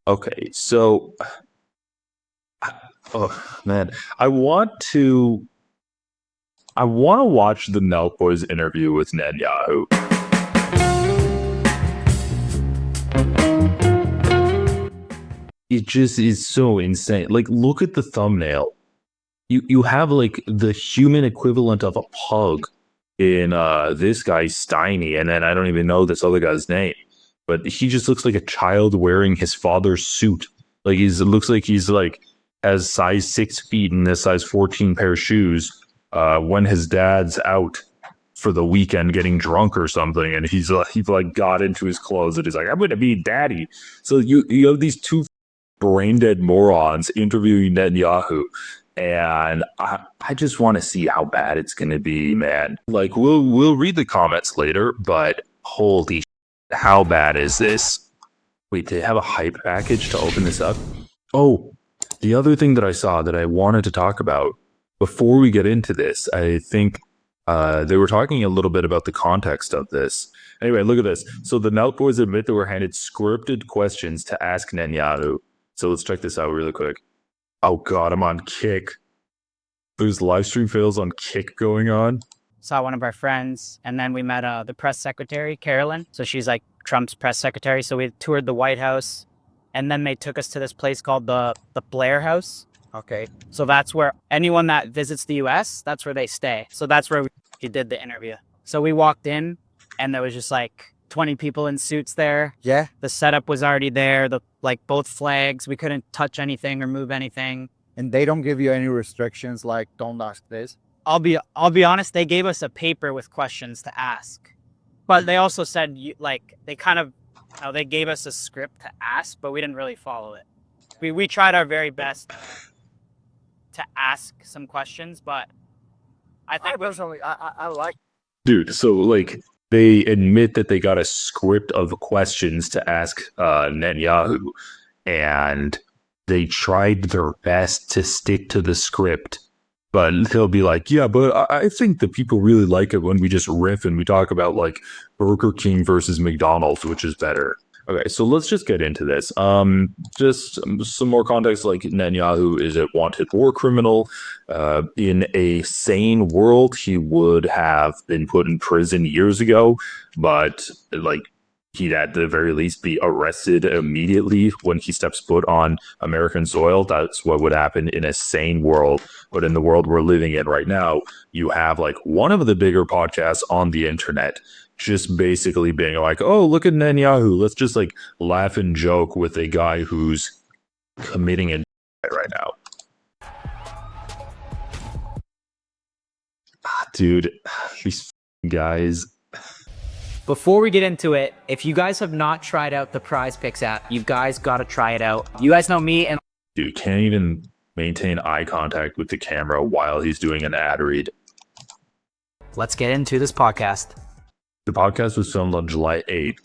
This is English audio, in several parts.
Okay, so oh man, I want to I want to watch the NELK Boys interview with Netanyahu. It just is so insane. Like, look at the thumbnail. You have like the human equivalent of a pug in this guy Steiny, and then I don't even know this other guy's name, but he just looks like a child wearing his father's suit. Like it looks like he's like has size 6 feet and a size 14 pair of shoes. When his dad's out for the weekend getting drunk or something, and he's like got into his clothes and he's like, I'm gonna be daddy. So you have these two brain dead morons interviewing Netanyahu. And I just want to see how bad it's going to be, man. Like we'll read the comments later, but holy, how bad is this? Wait, they have a hype package to open this up? Oh, the other thing that I saw that I wanted to talk about before we get into this, I think they were talking a little bit about the context of this. Anyway, look at this. So the NELK Boys admit they were handed scripted questions to ask Netanyahu. So let's check this out really quick. Oh God, I'm on Kick. There's live stream fails on Kick going on. Saw one of our friends, and then we met the press secretary, Carolyn. So she's like Trump's press secretary. So we toured the White House, and then they took us to this place called the Blair House. Okay. So that's where anyone that visits the U.S., that's where they stay. So that's where we did the interview. So we walked in, and there was just like 20 people in suits there. Yeah. The setup was already there. Like both flags. We couldn't touch anything or move anything. And they don't give you any restrictions like don't ask this. I'll be honest, they gave us a paper with questions to ask. But they also said they kind of they gave us a script to ask, but we didn't really follow it. We tried our very best to ask some questions, but I think personally I like. Dude, so like they admit that they got a script of questions to ask Netanyahu, and they tried their best to stick to the script. But they'll be like, yeah, but I think the people really like it when we just riff and we talk about like Burger King versus McDonald's, which is better. Okay, so let's just get into this. Just some more context. Like Netanyahu is a wanted war criminal. In a sane world, he would have been put in prison years ago, but like he'd at the very least be arrested immediately when he steps foot on American soil. That's what would happen in a sane world. But in the world we're living in right now, you have like one of the bigger podcasts on the internet just basically being like, oh, look at Netanyahu. Let's just like laugh and joke with a guy who's committing a right now. Dude, these guys. Before we get into it, if you guys have not tried out the Prize Picks app, you guys got to try it out. You guys know me and... Dude, can't even maintain eye contact with the camera while he's doing an ad read. Let's get into this podcast. The podcast was filmed on July 8th.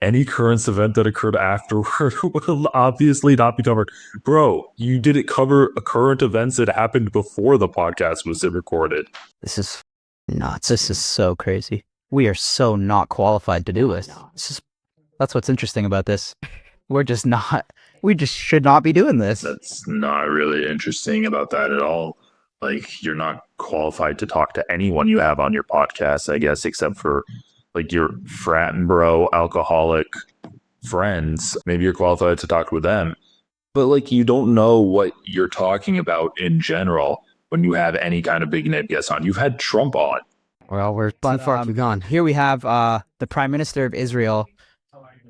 Any current event that occurred afterward will obviously not be covered. Bro, you didn't cover current events that happened before the podcast was recorded. This is nuts. This is so crazy. We are so not qualified to do this. That's what's interesting about this. We just should not be doing this. That's not really interesting about that at all. Like, you're not qualified to talk to anyone you have on your podcast, I guess, except for like your frat and bro alcoholic friends. Maybe you're qualified to talk with them, but like you don't know what you're talking about in general when you have any kind of big name guest on. You've had Trump on. Well, we're too far gone. Here we have the Prime Minister of Israel,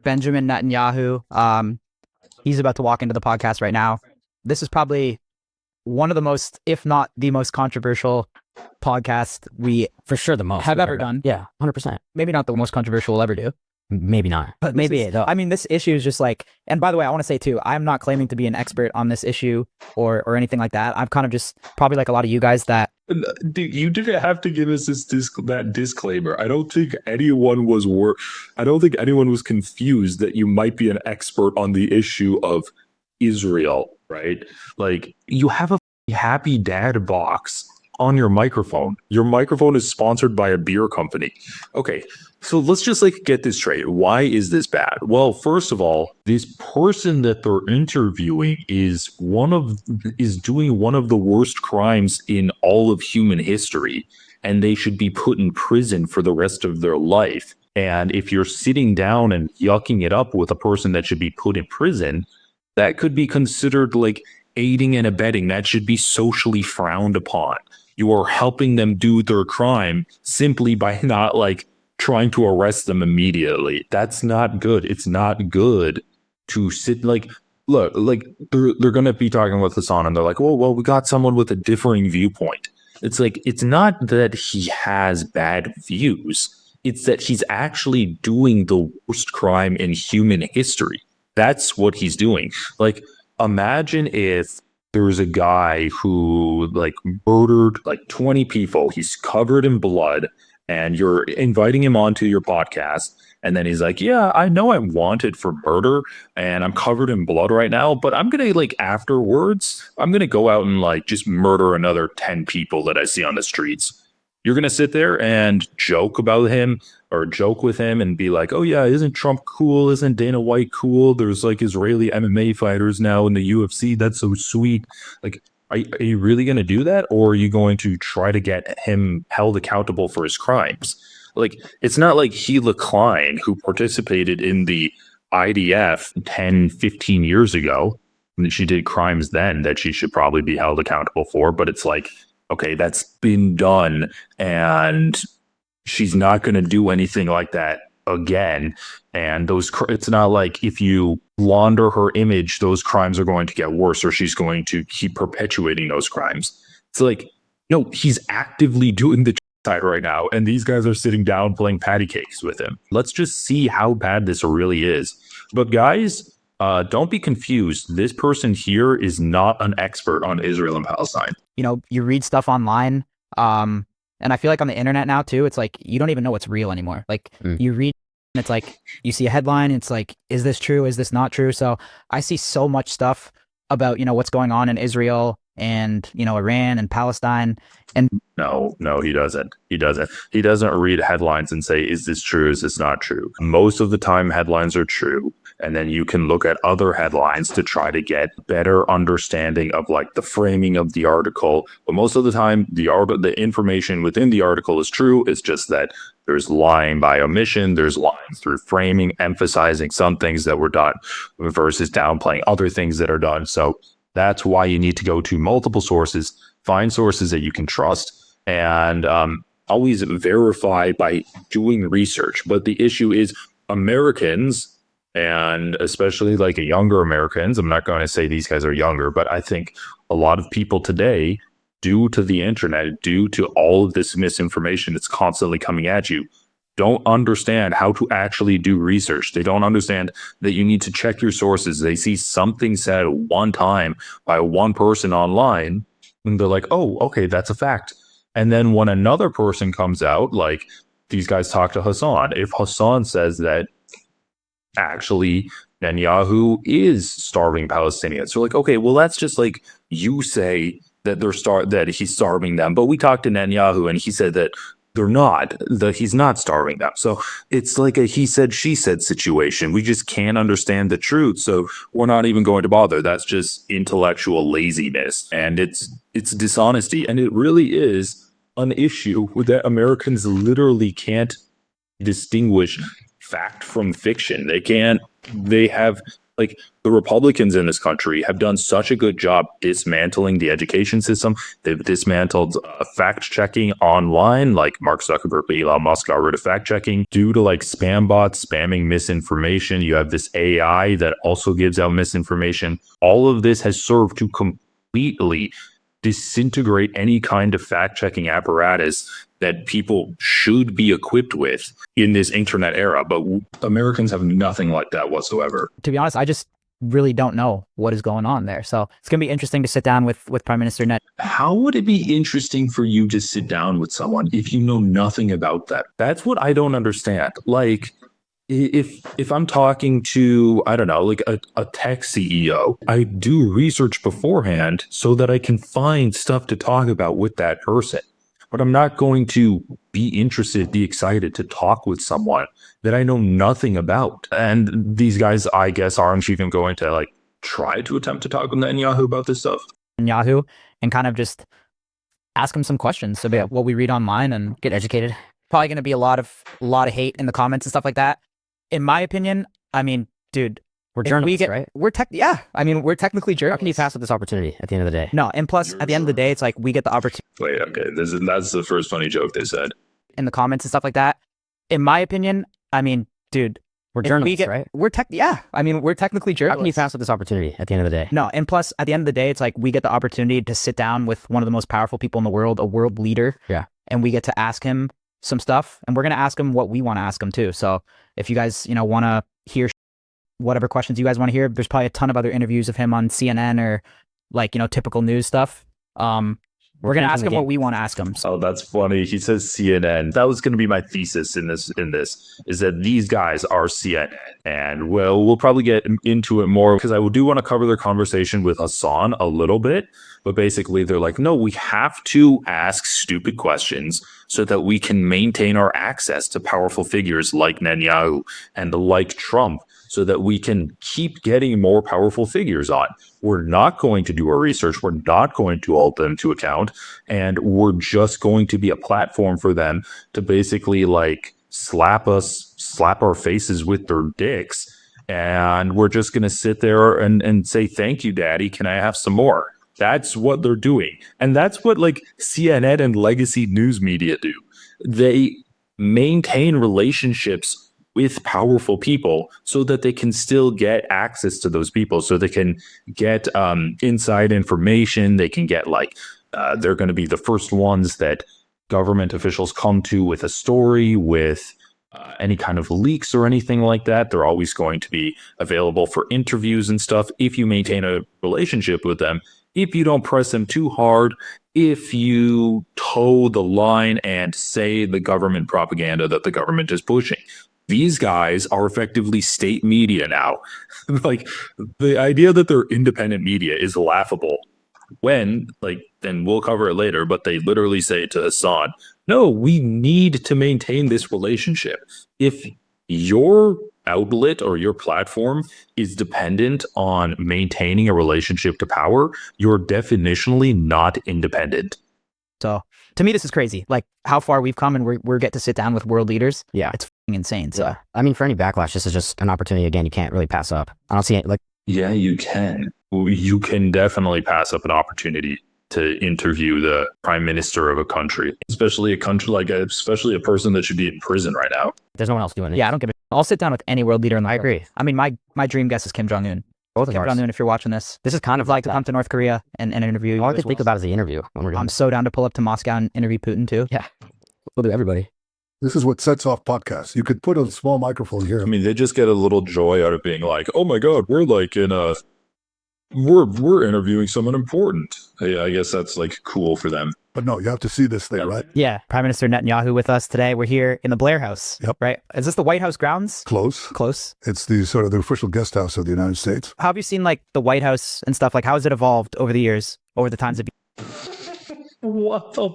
Benjamin Netanyahu. He's about to walk into the podcast right now. This is probably one of the most, if not the most controversial podcast we for sure the most have ever done. Yeah, 100%. Maybe not the most controversial we'll ever do. Maybe not, but maybe I mean, this issue is just like, and by the way, I want to say too, I'm not claiming to be an expert on this issue or anything like that. I'm kind of just probably like a lot of you guys that. Dude, you didn't have to give us that disclaimer. I don't think anyone was confused that you might be an expert on the issue of Israel, right? Like, you have a happy dad box on your microphone. Your microphone is sponsored by a beer company. Okay, so let's just like get this straight. Why is this bad? Well, first of all, this person that they're interviewing is doing one of the worst crimes in all of human history, and they should be put in prison for the rest of their life. And if you're sitting down and yucking it up with a person that should be put in prison, that could be considered like aiding and abetting. That should be socially frowned upon. You are helping them do their crime simply by not like trying to arrest them immediately. That's not good. It's not good to sit like, look, like they're going to be talking with Hassan and they're like, well, we got someone with a differing viewpoint. It's like, it's not that he has bad views. It's that he's actually doing the worst crime in human history. That's what he's doing. Like, imagine if there was a guy who like murdered like 20 people. He's covered in blood, and you're inviting him onto your podcast. And then he's like, yeah, I know I'm wanted for murder and I'm covered in blood right now, but I'm going to like afterwards, I'm going to go out and like just murder another 10 people that I see on the streets. You're going to sit there and joke about him or joke with him and be like, oh yeah, isn't Trump cool? Isn't Dana White cool? There's like Israeli MMA fighters now in the UFC. That's so sweet. Like, are you really going to do that? Or are you going to try to get him held accountable for his crimes? Like, it's not like Gila Klein, who participated in the IDF 10, 15 years ago, and she did crimes then that she should probably be held accountable for. But it's like, okay, that's been done, and she's not going to do anything like that again. And it's not like if you launder her image, those crimes are going to get worse, or she's going to keep perpetuating those crimes. It's like, no, he's actively doing the side right now, and these guys are sitting down playing patty cakes with him. Let's just see how bad this really is. But guys, don't be confused. This person here is not an expert on Israel and Palestine. You know, you read stuff online, and I feel like on the internet now too, it's like you don't even know what's real anymore. Like you read, and it's like you see a headline, and it's like, is this true? Is this not true? So I see so much stuff about, you know, what's going on in Israel and, you know, Iran and Palestine. And No, he doesn't. He doesn't read headlines and say, is this true? Is this not true? Most of the time headlines are true. And then you can look at other headlines to try to get better understanding of like the framing of the article. But most of the time, the information within the article is true. It's just that there's lying by omission. There's lying through framing, emphasizing some things that were done versus downplaying other things that are done. So that's why you need to go to multiple sources, find sources that you can trust, and always verify by doing research. But the issue is Americans, and especially like younger Americans, I'm not going to say these guys are younger, but I think a lot of people today, due to the internet, due to all of this misinformation that's constantly coming at you, don't understand how to actually do research. They don't understand that you need to check your sources. They see something said one time by one person online, and they're like, oh, okay, that's a fact. And then when another person comes out, like these guys talk to Hassan, if Hassan says that actually Netanyahu is starving Palestinians, so like, okay, well, that's just like you say that that he's starving them, but we talked to Netanyahu and he said that they're not, that he's not starving them. So it's like a he said, she said situation. We just can't understand the truth. So we're not even going to bother. That's just intellectual laziness. And it's dishonesty. And it really is an issue that Americans literally can't distinguish fact from fiction. They have, like, the Republicans in this country have done such a good job dismantling the education system. They've dismantled fact checking online, like Mark Zuckerberg, Elon Musk got rid of fact checking due to like spam bots spamming misinformation. You have this AI that also gives out misinformation. All of this has served to completely disintegrate any kind of fact checking apparatus that people should be equipped with in this internet era. But Americans have nothing like that whatsoever. to be honest, I just really don't know what is going on there. So it's going to be interesting to sit down with Prime Minister Net. How would it be interesting for you to sit down with someone if you know nothing about that? That's what I don't understand. Like, if I'm talking to, I don't know, like a tech CEO, I do research beforehand so that I can find stuff to talk about with that person. But I'm not going to be excited to talk with someone that I know nothing about. And these guys, I guess, aren't even going to like try to attempt to talk with Netanyahu about this stuff. Netanyahu and kind of just ask him some questions about what we read online and get educated. Probably going to be a lot of hate in the comments and stuff like that. In my opinion, I mean, dude, We're journalists, right? we're technically How journalists. can you pass up this opportunity at the end of the day? No, and plus, at the end of the day, it's like we get the opportunity Wait, okay, that's the first funny joke they said. in the comments and stuff like that. In my opinion, I mean, dude, We're if journalists, right? we're technically How journalists. can you pass up this opportunity at the end of the day? No, and plus, at the end of the day, it's like we get the opportunity to sit down with one of the most powerful people in the world, a world leader. Yeah. And we get to ask him some stuff, and we're going to ask him what we want to ask him too. So if you guys, want to hear whatever questions you guys want to hear, there's probably a ton of other interviews of him on CNN or like, typical news stuff. We're going to ask him what we want to ask him. So Oh, that's funny. He says CNN. That was going to be my thesis in this is that these guys are CNN. And well, we'll probably get into it more because I do want to cover their conversation with Hassan a little bit. But basically, they're like, no, we have to ask stupid questions so that we can maintain our access to powerful figures like Netanyahu and like Trump so that we can keep getting more powerful figures on. We're not going to do our research. We're not going to hold them to account. And we're just going to be a platform for them to basically like slap our faces with their dicks. And we're just going to sit there and say, thank you, daddy. Can I have some more? That's what they're doing. And that's what like CNN and legacy news media do. They maintain relationships with powerful people so that they can still get access to those people, so they can get inside information. They can get like, they're going to be the first ones that government officials come to with a story, with any kind of leaks or anything like that. They're always going to be available for interviews and stuff if you maintain a relationship with them. If you don't press them too hard, if you toe the line and say the government propaganda that the government is pushing. These guys are effectively state media now. Like, the idea that they're independent media is laughable. When, like, then we'll cover it later, but they literally say to Hassan, no, we need to maintain this relationship. If your outlet or your platform is dependent on maintaining a relationship to power, you're definitionally not independent. So to me, this is crazy. Like how far we've come, and we're get to sit down with world leaders. Yeah. It's f***ing insane. So Yeah. I mean, for any backlash, this is just an opportunity, again, you can't really pass up. I don't see it like, Yeah, you can. You can definitely pass up an opportunity to interview the prime minister of a country, especially a person that should be in prison right now. there's no one else doing it. yeah, I don't give a. I'll sit down with any world leader in the I world. agree. I mean, my dream guest is Kim Jong Un. Both of Kim ours. Jong Un, if you're watching this, This is kind of I'd like to come to North Korea and interview you. all I as can think well. about is the interview when we're doing I'm this. so down to pull up to Moscow and interview Putin too. We'll do everybody. This is what sets off podcasts. You could put a small microphone here. I mean, they just get a little joy out of being like, "Oh my God, we're like in a, we're interviewing someone important." Hey, I guess that's like cool for them. But no, you have to see this thing, right? Yeah, Prime Minister Netanyahu with us today. We're here in the Blair House. Yep. Right? Is this the White House grounds? Close. Close. It's the sort of the official guest house of the United States. How have you seen like the White House and stuff? Like how has it evolved over the years, over the times of? What the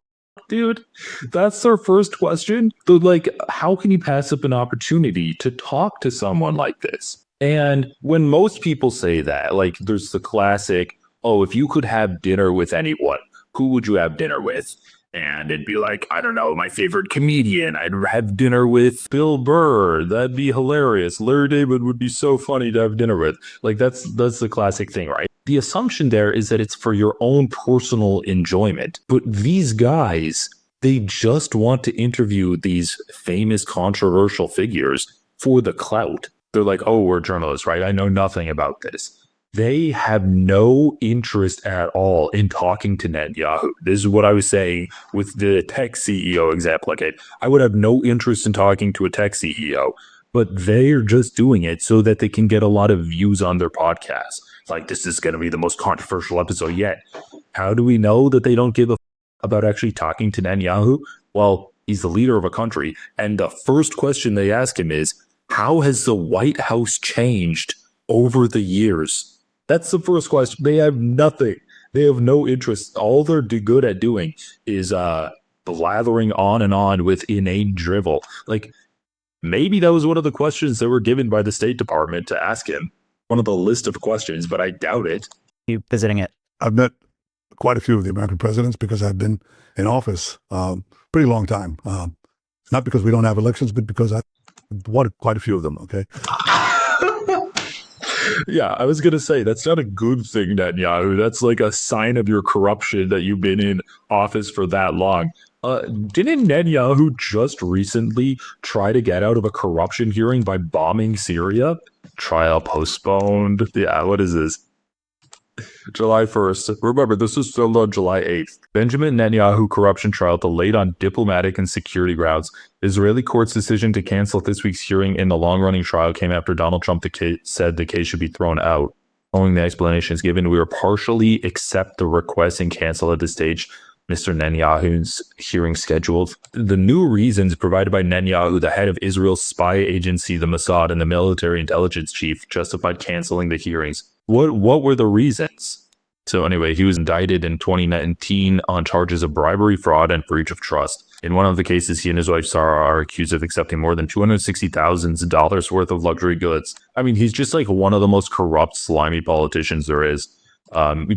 dude? That's our first question. So, like, how can you pass up an opportunity to talk to someone like this? And when most people say that, like, there's the classic, oh, if you could have dinner with anyone, who would you have dinner with? And it'd be like, I don't know, my favorite comedian. I'd have dinner with Bill Burr. That'd be hilarious. Larry David would be so funny to have dinner with. Like, that's the classic thing, right? The assumption there is that it's for your own personal enjoyment. But these guys, they just want to interview these famous controversial figures for the clout. They're like, oh, we're journalists, right? I know nothing about this. They have no interest at all in talking to Netanyahu. This is what I was saying with the tech CEO example. Like, I would have no interest in talking to a tech CEO, but they're just doing it so that they can get a lot of views on their podcast. Like, this is going to be the most controversial episode yet. How do we know that they don't give a about actually talking to Netanyahu? Well, he's the leader of a country, and the first question they ask him is, How has the White House changed over the years? That's the first question. They have nothing. They have no interest. All they're good at doing is blathering on and on with inane drivel. Like, maybe that was one of the questions that were given by the State Department to ask him. One of the list of questions, but I doubt it. You visiting it? I've met quite a few of the American presidents because I've been in office pretty long time. Not because we don't have elections, but because I wanted quite a few of them, okay? Yeah, I was going to say, that's not a good thing, Netanyahu. That's like a sign of your corruption that you've been in office for that long. Didn't Netanyahu just recently try to get out of a corruption hearing by bombing Syria? Trial postponed. Yeah, what is this? July 1st. Remember, this is still on July 8th. Benjamin Netanyahu corruption trial delayed on diplomatic and security grounds. Israeli court's decision to cancel this week's hearing in the long-running trial came after Donald Trump said the case should be thrown out. Following the explanations given, we will partially accept the request and cancel at this stage Mr. Netanyahu's hearing scheduled. The new reasons provided by Netanyahu, the head of Israel's spy agency, the Mossad, and the military intelligence chief justified canceling the hearings. What were the reasons? So anyway, he was indicted in 2019 on charges of bribery, fraud, and breach of trust. In one of the cases, he and his wife Sarah are accused of accepting more than $260,000 worth of luxury goods. I mean, he's just like one of the most corrupt, slimy politicians there is.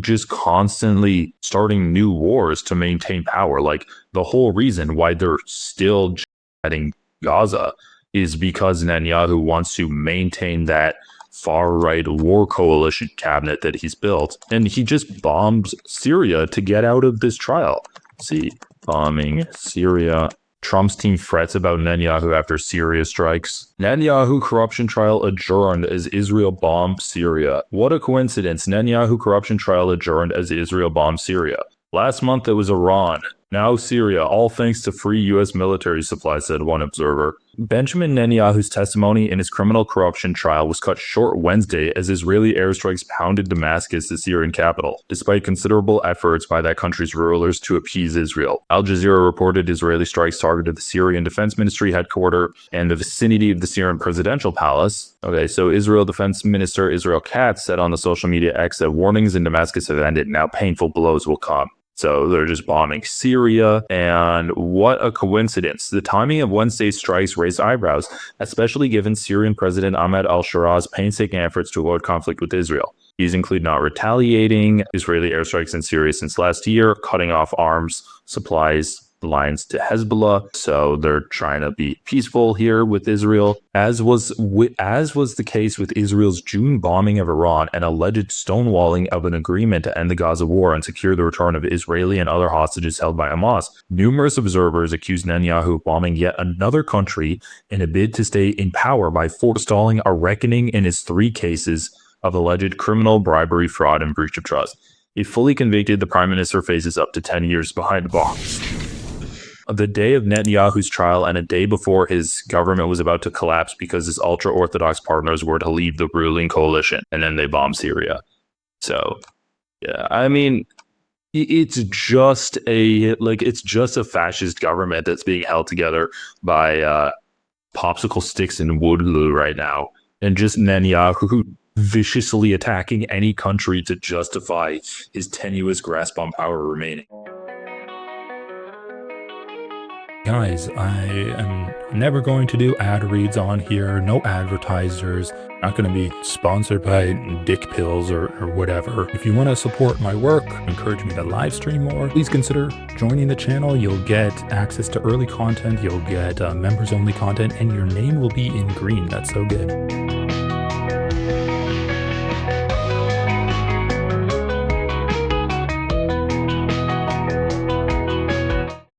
Just constantly starting new wars to maintain power. Like, the whole reason why they're still jihading Gaza is because Netanyahu wants to maintain that far-right war coalition cabinet that he's built, and he just bombed Syria to get out of this trial. See, bombing Syria. Trump's team frets about Netanyahu after Syria strikes. Netanyahu corruption trial adjourned as Israel bombed Syria. What a coincidence. Netanyahu corruption trial adjourned as Israel bombed Syria. Last month it was Iran. Now Syria, all thanks to free U.S. military supplies, said one observer. Benjamin Netanyahu's testimony in his criminal corruption trial was cut short Wednesday as Israeli airstrikes pounded Damascus, the Syrian capital, despite considerable efforts by that country's rulers to appease Israel. Al Jazeera reported Israeli strikes targeted the Syrian Defense Ministry headquarters and the vicinity of the Syrian presidential palace. Okay, so Israel Defense Minister Israel Katz said on the social media X that warnings in Damascus have ended, now painful blows will come. So they're just bombing Syria, and what a coincidence. The timing of Wednesday's strikes raised eyebrows, especially given Syrian President Ahmed al-Shara's painstaking efforts to avoid conflict with Israel. These include not retaliating Israeli airstrikes in Syria since last year, cutting off arms supplies lines to Hezbollah, so they're trying to be peaceful here with Israel, as was the case with Israel's June bombing of Iran and alleged stonewalling of an agreement to end the Gaza war and secure the return of Israeli and other hostages held by Hamas. Numerous observers accused Netanyahu of bombing yet another country in a bid to stay in power by forestalling a reckoning in his 3 cases of alleged criminal bribery, fraud, and breach of trust. If fully convicted, the prime minister faces up to 10 years behind bars. The day of Netanyahu's trial and a day before his government was about to collapse because his ultra-Orthodox partners were to leave the ruling coalition, and then they bombed Syria. So, yeah, I mean, it's just a fascist government that's being held together by popsicle sticks and wood glue right now, and just Netanyahu viciously attacking any country to justify his tenuous grasp on power remaining. Guys, I am never going to do ad reads on here, no advertisers, not going to be sponsored by dick pills or whatever. If you want to support my work, encourage me to live stream more, please consider joining the channel. You'll get access to early content, you'll get members only content, and your name will be in green. That's so good.